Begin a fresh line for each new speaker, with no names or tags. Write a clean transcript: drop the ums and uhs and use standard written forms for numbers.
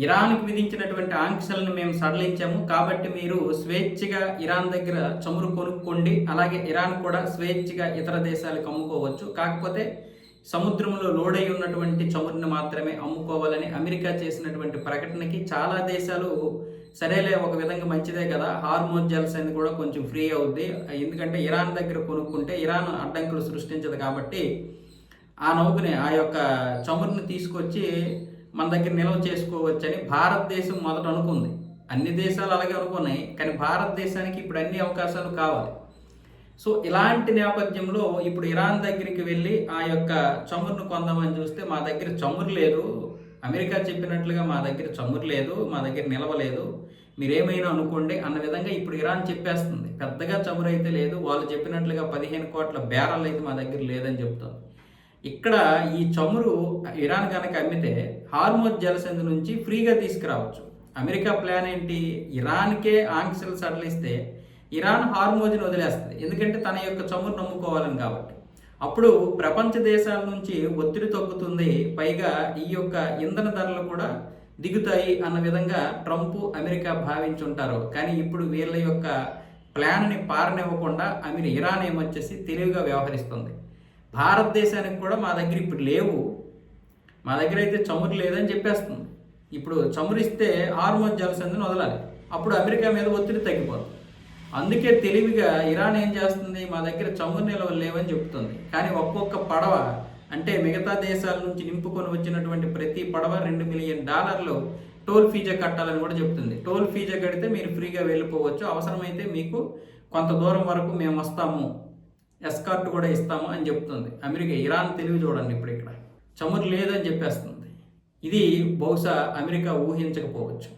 ఇరాన్‌కి విధించినటువంటి ఆంక్షలను మేము సడలించాము. కాబట్టి మీరు స్వేచ్ఛగా ఇరాన్ దగ్గర చమురు కొనుక్కోండి. అలాగే ఇరాన్ కూడా స్వేచ్ఛగా ఇతర దేశాలకు అమ్ముకోవచ్చు. కాకపోతే సముద్రంలో లోడై ఉన్నటువంటి చమురుని మాత్రమే అమ్ముకోవాలని అమెరికా చేసినటువంటి ప్రకటనకి చాలా దేశాలు సరేలే ఒక విధంగా మంచిదే కదా! హార్మోజ్ జలసంధి కూడా కొంచెం ఫ్రీ అవుద్ది. ఎందుకంటే ఇరాన్ దగ్గర కొనుక్కుంటే ఇరాన్ అడ్డంకులు సృష్టించదు కాబట్టి ఆ నౌకని ఆ యొక్క చమురుని తీసుకొచ్చి మన దగ్గర నిల్వ చేసుకోవచ్చని భారతదేశం మొదట అనుకుంది. అన్ని దేశాలు అలాగే అనుకున్నాయి. కానీ భారతదేశానికి ఇప్పుడు అన్ని అవకాశాలు కావాలి. సో ఇలాంటి నేపథ్యంలో ఇప్పుడు ఇరాన్ దగ్గరికి వెళ్ళి ఆ యొక్క చమురును కొందామని చూస్తే మా దగ్గర చమురు లేదు, అమెరికా చెప్పినట్లుగా మా దగ్గర చమురు లేదు, మా దగ్గర నిల్వ లేదు, మీరేమైనా అనుకోండి అన్న విధంగా ఇప్పుడు ఇరాన్ చెప్పేస్తుంది. పెద్దగా చమురు అయితే లేదు, వాళ్ళు చెప్పినట్లుగా 15 కోట్ల బ్యారల్ అయితే మా దగ్గర లేదని చెప్తుంది. ఇక్కడ ఈ చమురు ఇరాన్ కనుక అమ్మితే హార్మోజ్ జలసంధి నుంచి ఫ్రీగా తీసుకురావచ్చు. అమెరికా ప్లాన్ ఏంటి? ఇరాన్కే ఆంక్షలు సడలిస్తే ఇరాన్ హార్మోజ్ని వదిలేస్తుంది. ఎందుకంటే తన యొక్క చమురు నమ్ముకోవాలని కాబట్టి. అప్పుడు ప్రపంచ దేశాల నుంచి ఒత్తిడి తగ్గుతుంది. పైగా ఈ యొక్క ఇంధన ధరలు కూడా దిగుతాయి అన్న విధంగా ట్రంప్ అమెరికా భావించుంటారు. కానీ ఇప్పుడు వీళ్ళ యొక్క ప్లాన్ని పారనివ్వకుండా ఇరాన్ ఏమొచ్చేసి తెలివిగా వ్యవహరిస్తుంది. భారతదేశానికి కూడా మా దగ్గర ఇప్పుడు లేవు, మా దగ్గర అయితే చమురు లేదని చెప్పేస్తుంది. ఇప్పుడు చమురు ఇస్తే హార్మోజ్ జలసంధిని వదలాలి. అప్పుడు అమెరికా మీద ఒత్తిడి తగ్గిపోతుంది. అందుకే తెలివిగా ఇరాన్ ఏం చేస్తుంది? మా దగ్గర చమురు నిల్వలు లేవని చెప్తుంది. కానీ ఒక్కొక్క పడవ అంటే మిగతా దేశాల నుంచి నింపుకొని వచ్చినటువంటి ప్రతి పడవ $2 మిలియన్ టోల్ ఫీజా కట్టాలని కూడా చెప్తుంది. టోల్ ఫీజా కడితే మీరు ఫ్రీగా వెళ్ళిపోవచ్చు, అవసరమైతే మీకు కొంత దూరం వరకు మేము వస్తాము, ఎస్కార్ట్ కూడా ఇస్తాము అని చెప్తుంది అమెరికా. ఇరాన్ తెలివి చూడండి, ఇప్పుడు ఇక్కడ చమురు లేదని చెప్పేస్తుంది. ఇది బహుశా అమెరికా ఊహించకపోవచ్చు.